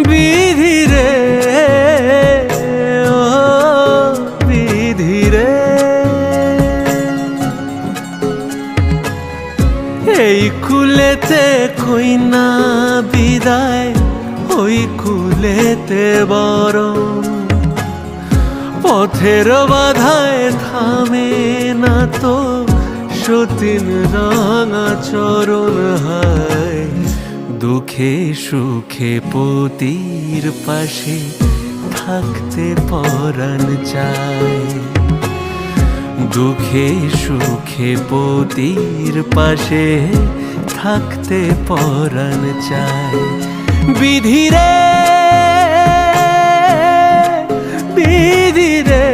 বিধি রে, ও বিধি রে, এই কুলেতে কইনা বিদায়, ওই কুলেতে বরণ। পথের বাধায় থামে না তো সতীন রাঙা চরণ। হায় দুঃখে সুখে পতির পাশে থাকতে পরাণ চায়। দুঃখে সুখে পতির পাশে থাকতে পরাণ চায়। বিধি রে, বিধি রে,